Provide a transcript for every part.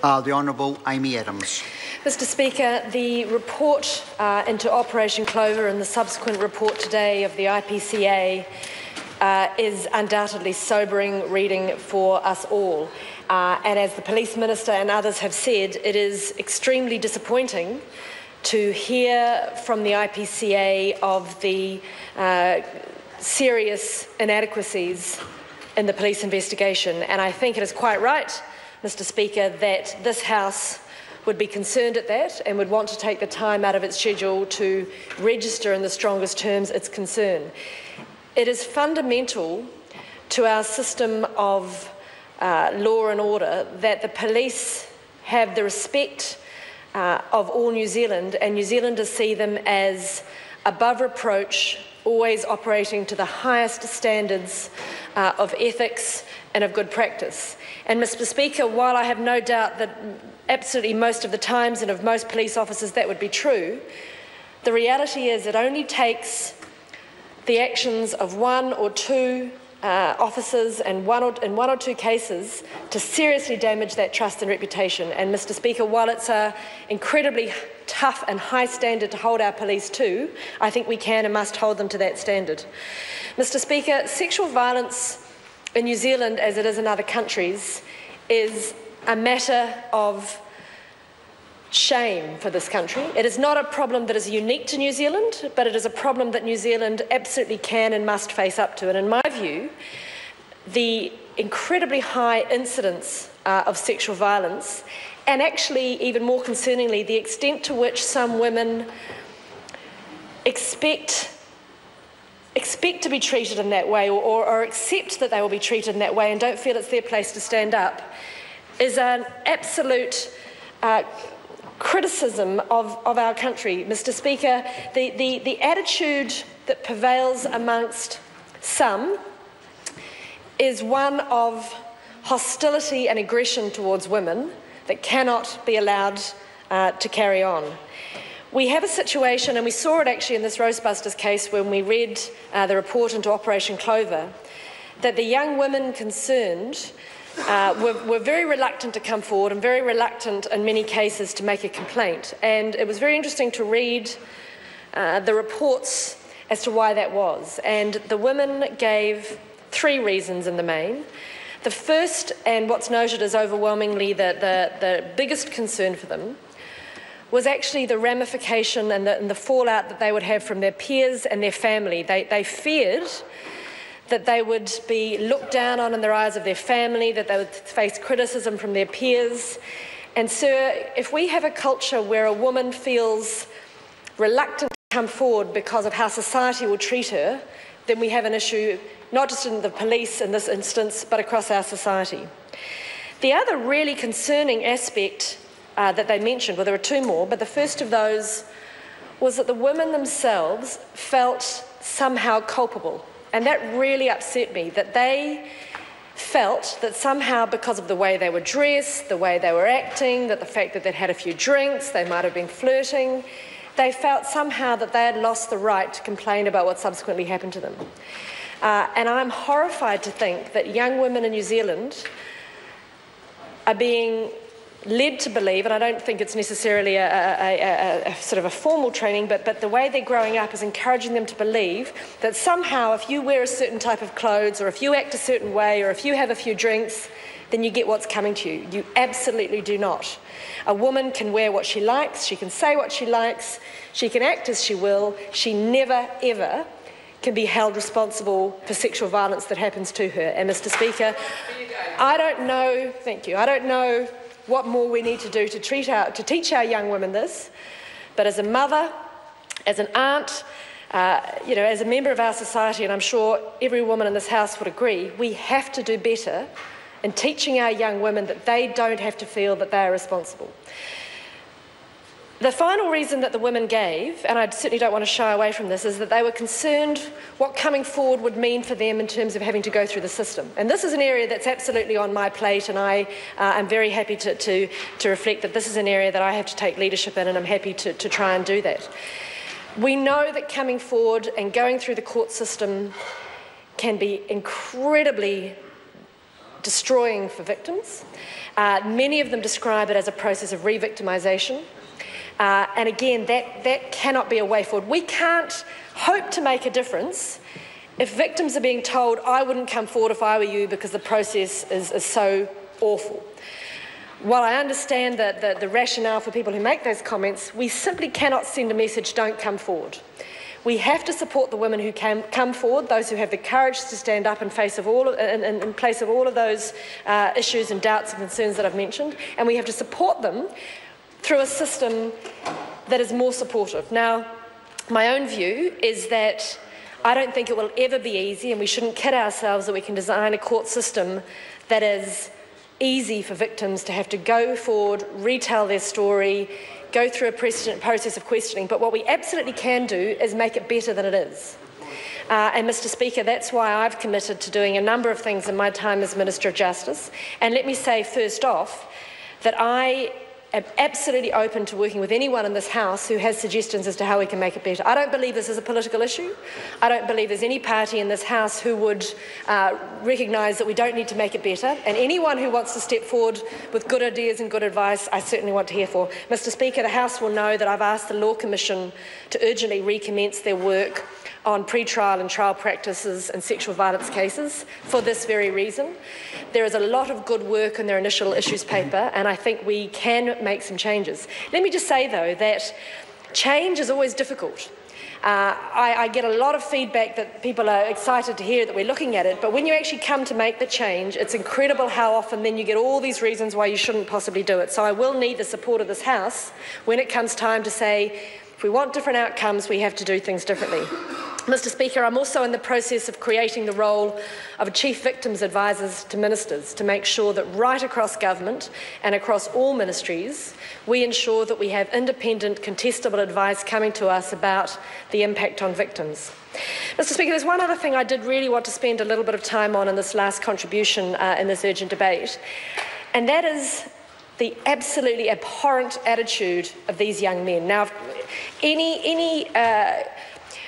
The Honourable Amy Adams. Mr Speaker, the report into Operation Clover and the subsequent report today of the IPCA is undoubtedly sobering reading for us all. And as the Police Minister and others have said, it is extremely disappointing to hear from the IPCA of the serious inadequacies in the police investigation. And I think it is quite right, Mr Speaker, that this House would be concerned at that and would want to take the time out of its schedule to register in the strongest terms its concern. It is fundamental to our system of law and order that the police have the respect of all New Zealand, and New Zealanders see them as above reproach, always operating to the highest standards of ethics and of good practice. And Mr Speaker, while I have no doubt that absolutely most of the times and of most police officers that would be true, the reality is it only takes the actions of one or two officers in one or two cases to seriously damage that trust and reputation. And Mr Speaker, while it's an incredibly tough and high standard to hold our police to, I think we can and must hold them to that standard. Mr Speaker, sexual violence in New Zealand, as it is in other countries, is a matter of shame for this country. It is not a problem that is unique to New Zealand, but it is a problem that New Zealand absolutely can and must face up to. And in my view, the incredibly high incidence of sexual violence, and actually even more concerningly, the extent to which some women expect to be treated in that way, or accept that they will be treated in that way and don't feel it's their place to stand up, is an absolute criticism of our country. Mr Speaker, the attitude that prevails amongst some is one of hostility and aggression towards women that cannot be allowed to carry on. We have a situation, and we saw it actually in this Roastbusters case when we read the report into Operation Clover, that the young women concerned were very reluctant to come forward and very reluctant in many cases to make a complaint. And it was very interesting to read the reports as to why that was. And the women gave three reasons in the main. The first, and what's noted as overwhelmingly the biggest concern for them, was actually the ramification and the fallout that they would have from their peers and their family. They feared that they would be looked down on in the eyes of their family, that they would face criticism from their peers. And sir, if we have a culture where a woman feels reluctant to come forward because of how society will treat her, then we have an issue not just in the police in this instance, but across our society. The other really concerning aspect that they mentioned, well, there are two more, but the first of those was that the women themselves felt somehow culpable. And that really upset me, that they felt that somehow because of the way they were dressed, the way they were acting, that the fact that they'd had a few drinks, they might have been flirting, they felt somehow that they had lost the right to complain about what subsequently happened to them. And I'm horrified to think that young women in New Zealand are being led to believe, and I don't think it's necessarily a sort of a formal training, but the way they're growing up is encouraging them to believe that somehow if you wear a certain type of clothes, or if you act a certain way, or if you have a few drinks, then you get what's coming to you. You absolutely do not. A woman can wear what she likes, she can say what she likes, she can act as she will, she never ever can be held responsible for sexual violence that happens to her. And Mr Speaker, I don't know, thank you, I don't know what more we need to do to teach our young women this, but as a mother, as an aunt, as a member of our society, and I'm sure every woman in this House would agree, we have to do better in teaching our young women that they don't have to feel that they are responsible. The final reason that the women gave, and I certainly don't want to shy away from this, is that they were concerned what coming forward would mean for them in terms of having to go through the system. And this is an area that's absolutely on my plate, and I am very happy to reflect that this is an area that I have to take leadership in, and I'm happy to try and do that. We know that coming forward and going through the court system can be incredibly destroying for victims. Many of them describe it as a process of re-victimisation. And again, that cannot be a way forward. We can't hope to make a difference if victims are being told, I wouldn't come forward if I were you because the process is so awful. While I understand that the rationale for people who make those comments, we simply cannot send a message, don't come forward. We have to support the women who come forward, those who have the courage to stand up in place of all of those issues and doubts and concerns that I've mentioned, and we have to support them through a system that is more supportive. Now, my own view is that I don't think it will ever be easy, and we shouldn't kid ourselves that we can design a court system that is easy for victims to have to go forward, retell their story, go through a process of questioning. But what we absolutely can do is make it better than it is. And Mr. Speaker, that's why I've committed to doing a number of things in my time as Minister of Justice. And let me say first off that I am absolutely open to working with anyone in this House who has suggestions as to how we can make it better. I don't believe this is a political issue. I don't believe there's any party in this House who would recognise that we don't need to make it better. And anyone who wants to step forward with good ideas and good advice, I certainly want to hear for. Mr. Speaker, the House will know that I've asked the Law Commission to urgently recommence their work on pre-trial and trial practices in sexual violence cases for this very reason. There is a lot of good work in their initial issues paper, and I think we can make some changes. Let me just say, though, that change is always difficult. I get a lot of feedback that people are excited to hear that we're looking at it, but when you actually come to make the change, it's incredible how often then you get all these reasons why you shouldn't possibly do it. So I will need the support of this House when it comes time to say, if we want different outcomes, we have to do things differently. Mr. Speaker, I'm also in the process of creating the role of a Chief Victims Advisors to Ministers to make sure that right across government and across all ministries, we ensure that we have independent, contestable advice coming to us about the impact on victims. Mr. Speaker, there's one other thing I did really want to spend a little bit of time on in this last contribution in this urgent debate, and that is the absolutely abhorrent attitude of these young men. Now, any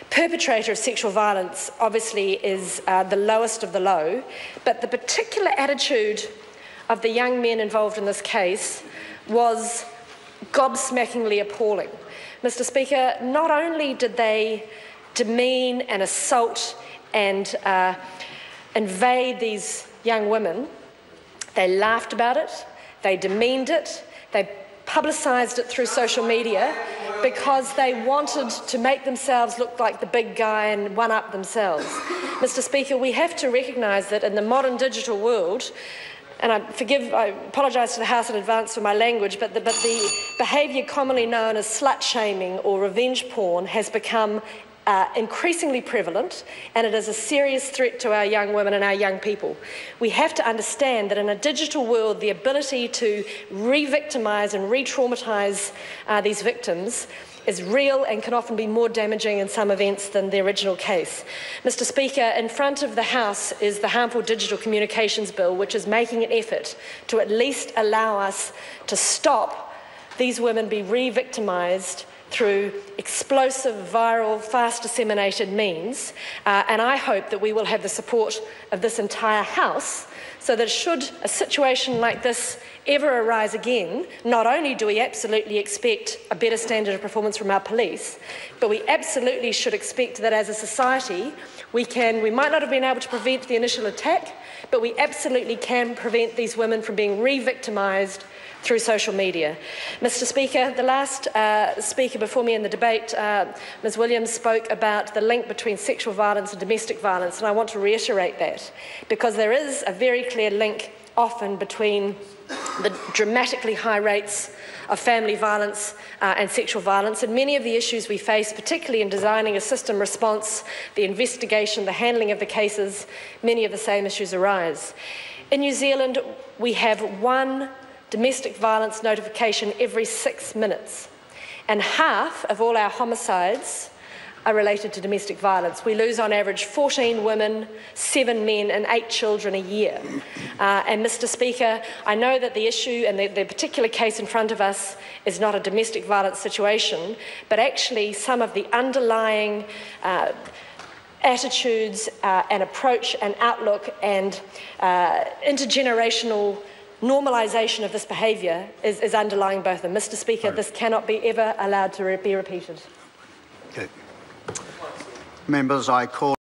perpetrator of sexual violence obviously is the lowest of the low, but the particular attitude of the young men involved in this case was gobsmackingly appalling. Mr. Speaker, not only did they demean and assault and invade these young women, they laughed about it, they demeaned it, they publicised it through social media because they wanted to make themselves look like the big guy and one-up themselves. Mr. Speaker, we have to recognise that in the modern digital world, and I apologise to the House in advance for my language, but the behaviour commonly known as slut-shaming or revenge porn has become increasingly prevalent, and it is a serious threat to our young women and our young people. We have to understand that in a digital world, the ability to re-victimise and re-traumatise these victims is real and can often be more damaging in some events than the original case. Mr. Speaker, in front of the House is the Harmful Digital Communications Bill, which is making an effort to at least allow us to stop these women be re-victimised through explosive, viral, fast-disseminated means, and I hope that we will have the support of this entire House so that should a situation like this ever arise again, not only do we absolutely expect a better standard of performance from our police, but we absolutely should expect that as a society we might not have been able to prevent the initial attack, but we absolutely can prevent these women from being re-victimised through social media. Mr. Speaker, the last speaker before me in the debate, Ms. Williams, spoke about the link between sexual violence and domestic violence, and I want to reiterate that because there is a very clear link often between the dramatically high rates of family violence and sexual violence, and many of the issues we face, particularly in designing a system response, the investigation, the handling of the cases, many of the same issues arise. In New Zealand, we have one domestic violence notification every 6 minutes, and half of all our homicides are related to domestic violence. We lose on average 14 women, 7 men and 8 children a year. And Mr. Speaker, I know that the issue and the particular case in front of us is not a domestic violence situation, but actually some of the underlying attitudes, and approach and outlook and intergenerational normalisation of this behaviour is underlying both. And Mr. Speaker, this cannot be ever allowed to be repeated. Okay. Members, I call